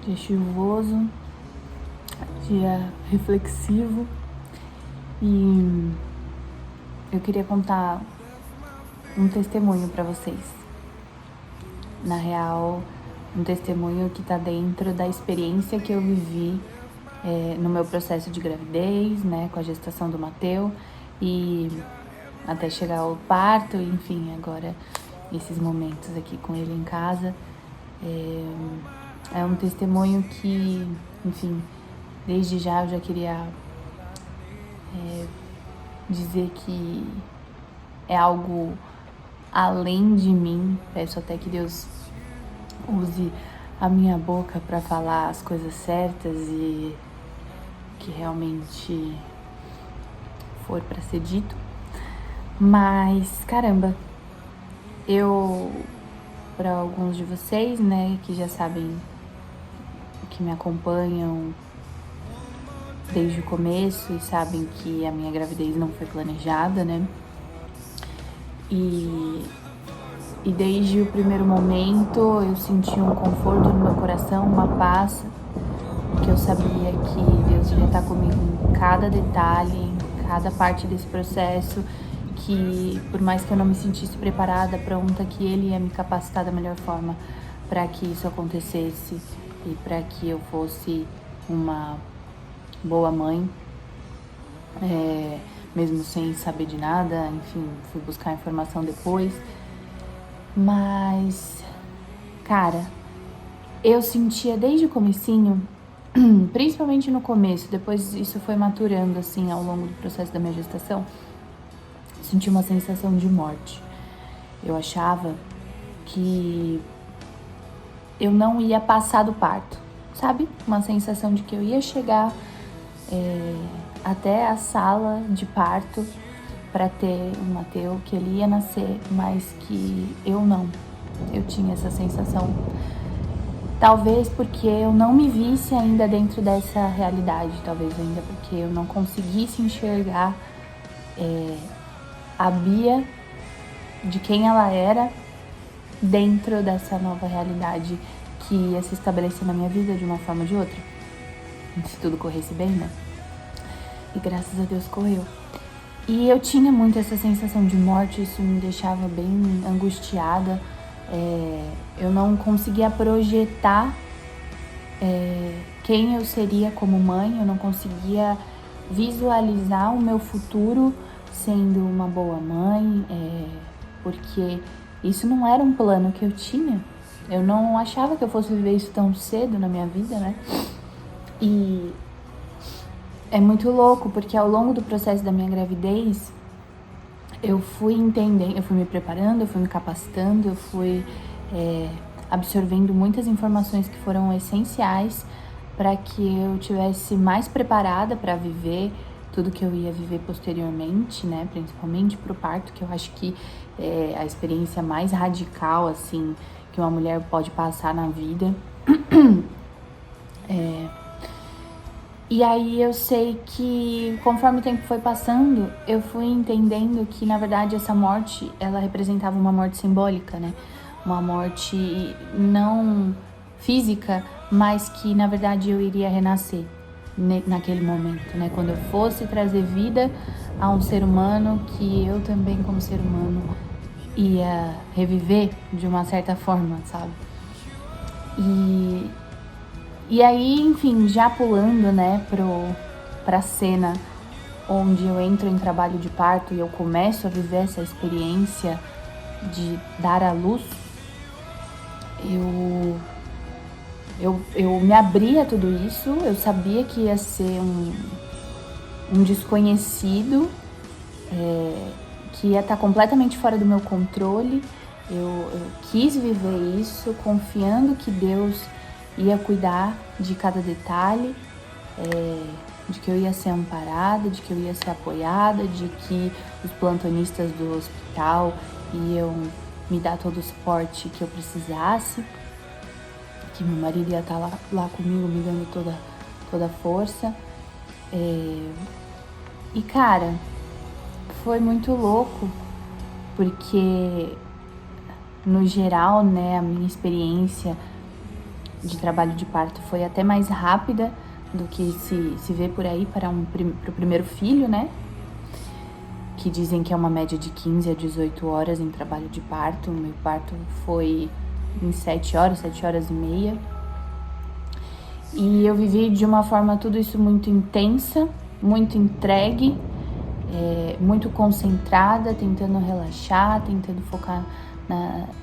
dia chuvoso, dia reflexivo, e eu queria contar um testemunho para vocês. Na real, um testemunho que tá dentro da experiência que eu vivi no meu processo de gravidez, né, com a gestação do Mateu e até chegar ao parto, enfim, agora esses momentos aqui com ele em casa. É um testemunho que, enfim, desde já eu já queria dizer que é algo além de mim. Peço até que Deus use a minha boca para falar as coisas certas e que realmente for para ser dito. Mas, caramba, para alguns de vocês, né, que já sabem, que me acompanham desde o começo e sabem que a minha gravidez não foi planejada, né? E desde o primeiro momento eu senti um conforto no meu coração, uma paz, porque eu sabia que Deus ia estar comigo em cada detalhe, em cada parte desse processo, que por mais que eu não me sentisse preparada, pronta, que Ele ia me capacitar da melhor forma para que isso acontecesse e para que eu fosse uma boa mãe, mesmo sem saber de nada. Enfim, fui buscar informação depois. Mas, cara, eu sentia desde o comecinho, principalmente no começo, depois isso foi maturando assim ao longo do processo da minha gestação, senti uma sensação de morte. Eu achava que eu não ia passar do parto, sabe? Uma sensação de que eu ia chegar até a sala de parto para ter o Mateu, que ele ia nascer, mas que eu não. Eu tinha essa sensação. Talvez porque eu não me visse ainda dentro dessa realidade, talvez ainda porque eu não conseguisse enxergar a Bia de quem ela era dentro dessa nova realidade que ia se estabelecer na minha vida de uma forma ou de outra. Se tudo corresse bem, né? E graças a Deus correu. E eu tinha muito essa sensação de morte, isso me deixava bem angustiada. Eu não conseguia projetar quem eu seria como mãe, eu não conseguia visualizar o meu futuro sendo uma boa mãe, porque isso não era um plano que eu tinha. Eu não achava que eu fosse viver isso tão cedo na minha vida, né? E é muito louco, porque ao longo do processo da minha gravidez, eu fui entendendo, eu fui me preparando, eu fui me capacitando, eu fui absorvendo muitas informações que foram essenciais para que eu tivesse mais preparada para viver tudo que eu ia viver posteriormente, né? Principalmente pro parto, que eu acho que é a experiência mais radical, assim, que uma mulher pode passar na vida. E aí eu sei que conforme o tempo foi passando, eu fui entendendo que, na verdade, essa morte, ela representava uma morte simbólica, né? Uma morte não física, mas que, na verdade, eu iria renascer naquele momento, né? Quando eu fosse trazer vida a um ser humano que eu também, como ser humano, ia reviver de uma certa forma, sabe? E aí, enfim, já pulando, né, pra cena onde eu entro em trabalho de parto e eu começo a viver essa experiência de dar à luz, eu me abri a tudo isso. Eu sabia que ia ser um desconhecido, que ia estar completamente fora do meu controle. Eu quis viver isso, confiando que Deus ia cuidar de cada detalhe, de que eu ia ser amparada, de que eu ia ser apoiada, de que os plantonistas do hospital iam me dar todo o suporte que eu precisasse, que meu marido ia estar lá comigo, me dando toda a força. E, cara, foi muito louco, porque, no geral, né, a minha experiência de trabalho de parto foi até mais rápida do que se vê por aí para o primeiro filho, né? Que dizem que é uma média de 15 a 18 horas em trabalho de parto. O meu parto foi em 7 horas e meia. E eu vivi de uma forma tudo isso muito intensa, muito entregue, muito concentrada, tentando relaxar, tentando focar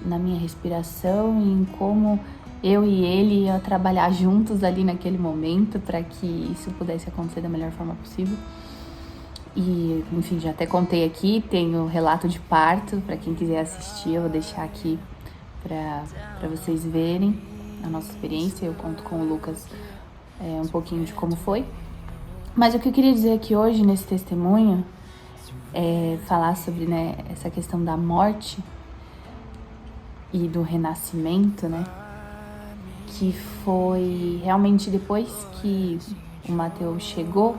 na minha respiração e em como eu e ele iam trabalhar juntos ali naquele momento para que isso pudesse acontecer da melhor forma possível. E, enfim, já até contei aqui, tem o relato de parto, para quem quiser assistir, eu vou deixar aqui para vocês verem a nossa experiência. Eu conto com o Lucas um pouquinho de como foi. Mas o que eu queria dizer aqui hoje, nesse testemunho, é falar sobre, né, essa questão da morte e do renascimento, né? Que foi realmente depois que o Mateus chegou,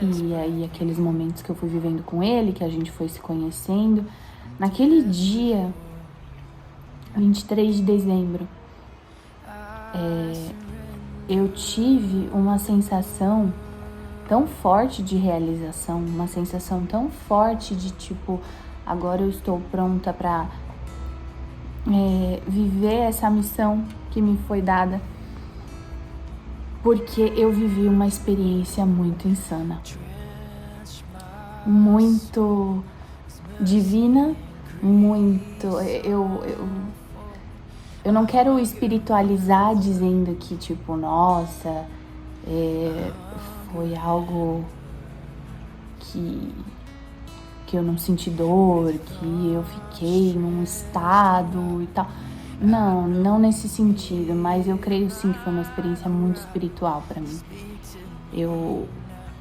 e aí aqueles momentos que eu fui vivendo com ele, que a gente foi se conhecendo. Naquele dia, 23 de dezembro, eu tive uma sensação tão forte de realização, uma sensação tão forte de tipo, agora eu estou pronta para viver essa missão que me foi dada. Porque eu vivi uma experiência muito insana, muito divina, muito... Eu não quero espiritualizar dizendo que, tipo, nossa, foi algo que eu não senti dor, que eu fiquei num estado e tal. Não nesse sentido, mas eu creio sim que foi uma experiência muito espiritual para mim. Eu,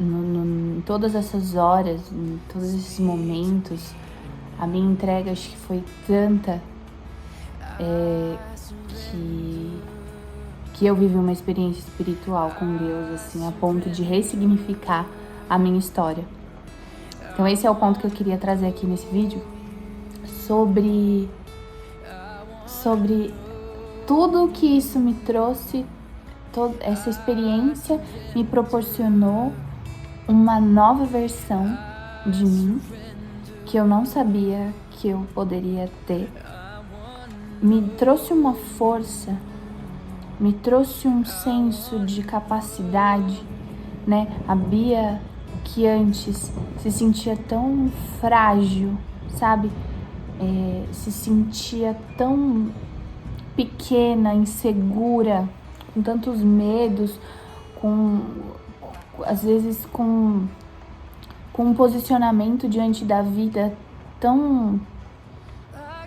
em todas essas horas, em todos esses momentos, a minha entrega acho que foi tanta que eu vivi uma experiência espiritual com Deus, assim, a ponto de ressignificar a minha história. Então esse é o ponto que eu queria trazer aqui nesse vídeo, sobre tudo que isso me trouxe, toda essa experiência me proporcionou uma nova versão de mim que eu não sabia que eu poderia ter. Me trouxe uma força, me trouxe um senso de capacidade, né? A Bia que antes se sentia tão frágil, sabe? Se sentia tão pequena, insegura, com tantos medos, às vezes com um posicionamento diante da vida tão,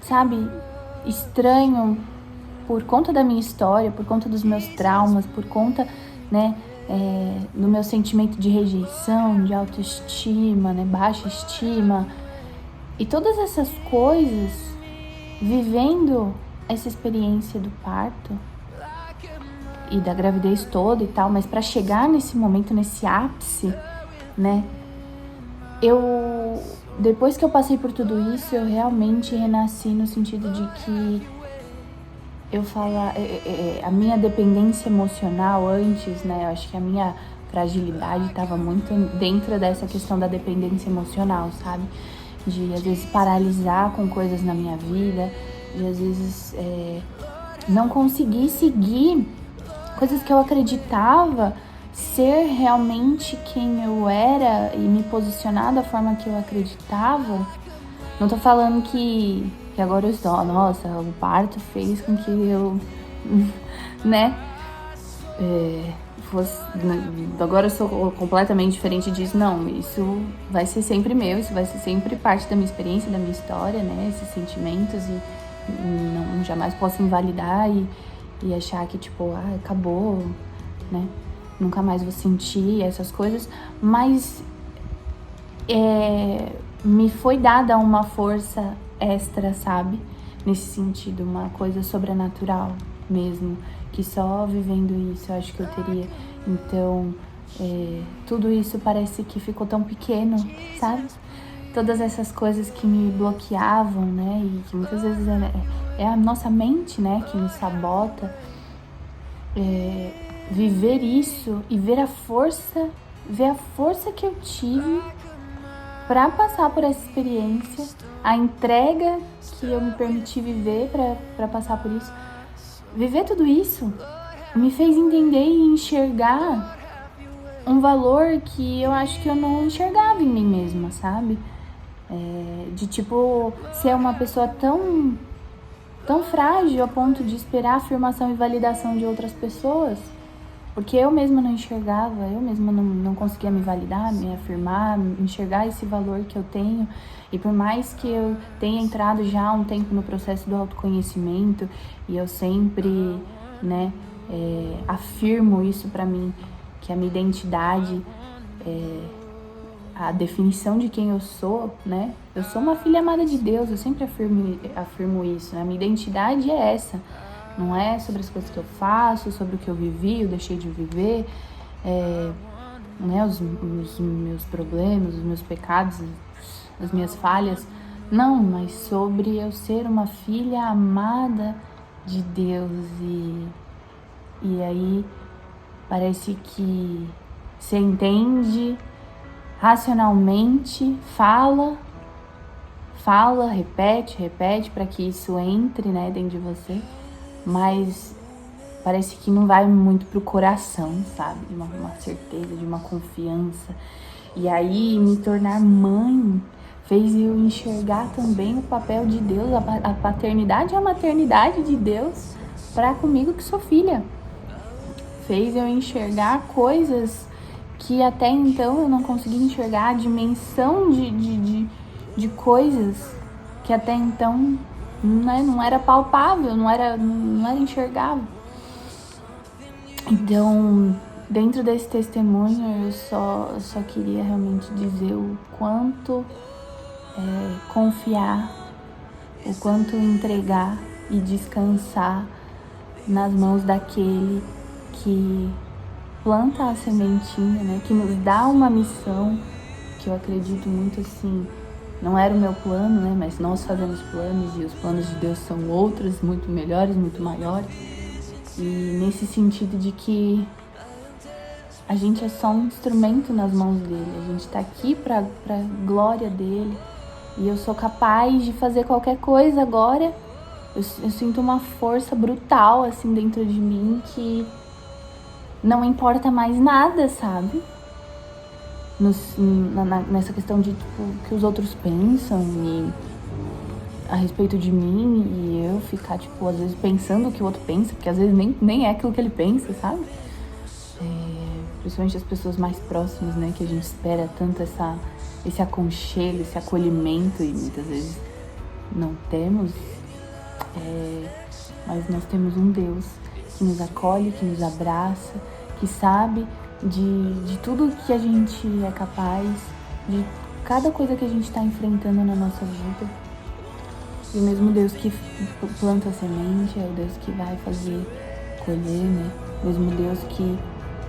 sabe, estranho, por conta da minha história, por conta dos meus traumas, por conta, né, do meu sentimento de rejeição, de autoestima, né, baixa estima. E todas essas coisas, vivendo essa experiência do parto e da gravidez toda e tal, mas para chegar nesse momento, nesse ápice, né, depois que eu passei por tudo isso, eu realmente renasci no sentido de que a minha dependência emocional antes, né, eu acho que a minha fragilidade estava muito dentro dessa questão da dependência emocional, sabe? De às vezes paralisar com coisas na minha vida, de às vezes não conseguir seguir coisas que eu acreditava ser realmente quem eu era e me posicionar da forma que eu acreditava. Não tô falando que agora eu estou, nossa, o parto fez com que eu, né, agora eu sou completamente diferente disso. Não, isso vai ser sempre meu, isso vai ser sempre parte da minha experiência, da minha história, né, esses sentimentos, e não jamais posso invalidar e achar que, tipo, acabou, né, nunca mais vou sentir essas coisas, mas me foi dada uma força extra, sabe, nesse sentido, uma coisa sobrenatural mesmo, que só vivendo isso eu acho que eu teria. Então, tudo isso parece que ficou tão pequeno, sabe? todas essas coisas que me bloqueavam, né? E que muitas vezes é a nossa mente, né, que nos sabota. Viver isso e ver a força que eu tive para passar por essa experiência, a entrega que eu me permiti viver para passar por isso. Viver tudo isso me fez entender e enxergar um valor que eu acho que eu não enxergava em mim mesma, sabe? De tipo, ser uma pessoa tão frágil a ponto de esperar a afirmação e validação de outras pessoas. Porque eu mesma não enxergava, eu mesma não conseguia me validar, me afirmar, enxergar esse valor que eu tenho. E por mais que eu tenha entrado já há um tempo no processo do autoconhecimento, e eu sempre, né, afirmo isso pra mim, que a minha identidade, a definição de quem eu sou, né? Eu sou uma filha amada de Deus, eu sempre afirmo isso, né? A minha identidade é essa. Não é sobre as coisas que eu faço, sobre o que eu vivi, eu deixei de viver, né, os meus problemas, os meus pecados, as minhas falhas. Não, mas sobre eu ser uma filha amada de Deus. E aí parece que você entende racionalmente, fala, repete para que isso entre, né, dentro de você. Mas parece que não vai muito pro coração, sabe? De uma certeza, de uma confiança. E aí, me tornar mãe fez eu enxergar também o papel de Deus, a paternidade e a maternidade de Deus para comigo que sou filha. Fez eu enxergar coisas que até então eu não conseguia enxergar, a dimensão de coisas que até então não era palpável, não era enxergável. Então, dentro desse testemunho, eu só queria realmente dizer o quanto confiar, o quanto entregar e descansar nas mãos daquele que planta a sementinha, né? Que nos dá uma missão, que eu acredito muito assim. Não era o meu plano, né? Mas nós fazemos planos e os planos de Deus são outros, muito melhores, muito maiores. E nesse sentido de que a gente é só um instrumento nas mãos dele. A gente tá aqui pra glória dele. E eu sou capaz de fazer qualquer coisa agora. Eu sinto uma força brutal, assim, dentro de mim que não importa mais nada, sabe? Nessa questão de, tipo, o que os outros pensam e a respeito de mim, e eu ficar, tipo, às vezes pensando o que o outro pensa, porque às vezes nem é aquilo que ele pensa, sabe? Principalmente as pessoas mais próximas, né, que a gente espera tanto esse aconchego, esse acolhimento, e muitas vezes não temos, mas nós temos um Deus que nos acolhe, que nos abraça, que sabe de tudo que a gente é capaz, de cada coisa que a gente está enfrentando na nossa vida. E o mesmo Deus que planta a semente é o Deus que vai fazer colher, né? O mesmo Deus que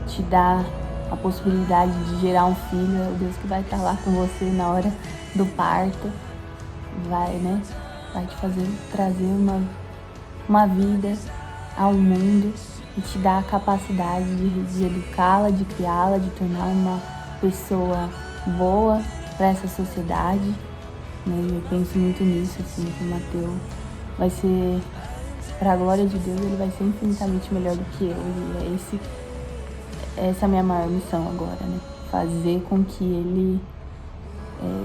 te dá a possibilidade de gerar um filho é o Deus que vai estar lá com você na hora do parto. Vai, né? Vai te trazer uma vida ao mundo e te dar a capacidade de educá-la, de criá-la, de tornar uma pessoa boa para essa sociedade, né? Eu penso muito nisso, assim, que o Mateus vai ser, para a glória de Deus, ele vai ser infinitamente melhor do que eu. E essa é a minha maior missão agora, né? Fazer com que ele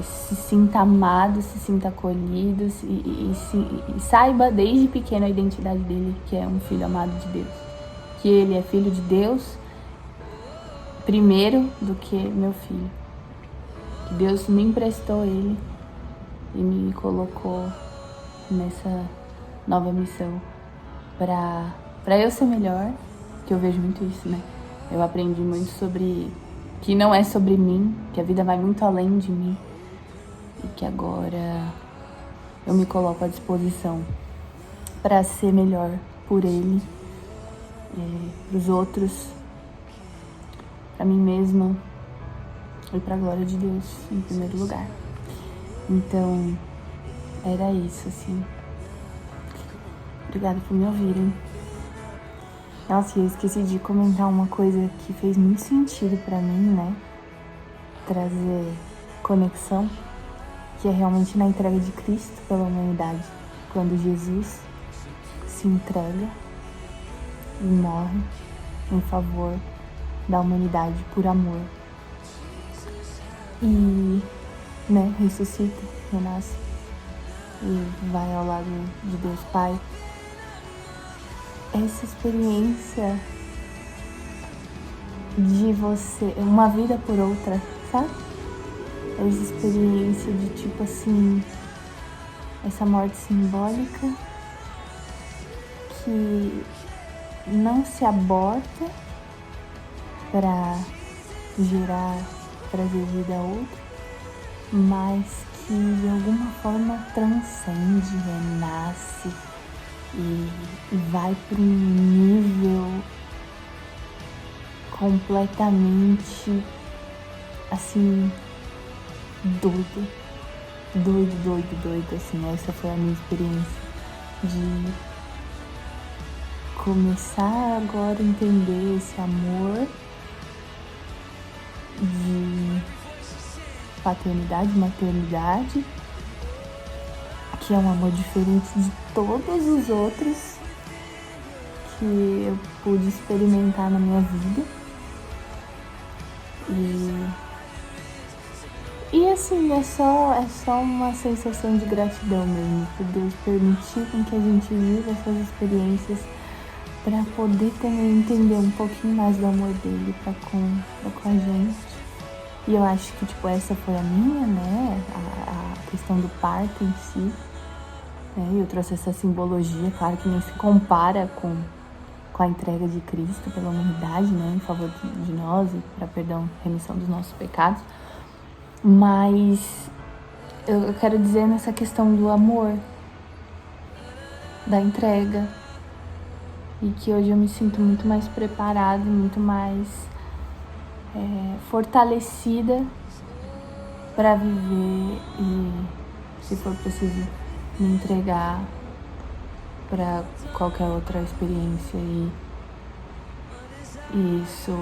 se sinta amado, se sinta acolhido e saiba desde pequeno a identidade dele, que é um filho amado de Deus. Que ele é filho de Deus primeiro do que meu filho. Que Deus me emprestou ele e me colocou nessa nova missão para eu ser melhor, que eu vejo muito isso, né? Eu aprendi muito sobre que não é sobre mim, que a vida vai muito além de mim e que agora eu me coloco à disposição para ser melhor por ele, para os outros, para mim mesma e para a glória de Deus em primeiro lugar. Então, era isso, assim. Obrigada por me ouvirem. Nossa, eu esqueci de comentar uma coisa que fez muito sentido pra mim, né? Trazer conexão, que é realmente na entrega de Cristo pela humanidade. Quando Jesus se entrega e morre em favor da humanidade por amor. E, né, ressuscita, renasce e vai ao lado de Deus Pai. Essa experiência de você, uma vida por outra, sabe? Essa experiência de tipo assim, essa morte simbólica que não se aborta para gerar, trazer vida a outro, mas que de alguma forma transcende, renasce e vai para um nível completamente assim doido, assim. Essa foi a minha experiência de começar agora a entender esse amor de paternidade, maternidade, que é um amor diferente de todos os outros que eu pude experimentar na minha vida. E assim, é só uma sensação de gratidão mesmo, por Deus permitir com que a gente viva essas experiências para poder também entender um pouquinho mais do amor dele pra com a gente. E eu acho que, tipo, essa foi a minha, né, a questão do parto em si. Eu trouxe essa simbologia, claro que nem se compara com a entrega de Cristo pela humanidade, né, em favor de nós e para perdão, remissão dos nossos pecados. Mas eu quero dizer nessa questão do amor, da entrega, e que hoje eu me sinto muito mais preparada, muito mais fortalecida para viver e, se for preciso, me entregar para qualquer outra experiência. E isso,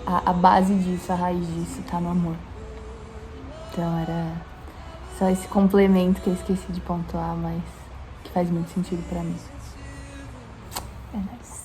a base disso, a raiz disso tá no amor. Então era só esse complemento que eu esqueci de pontuar, mas que faz muito sentido pra mim. É nóis.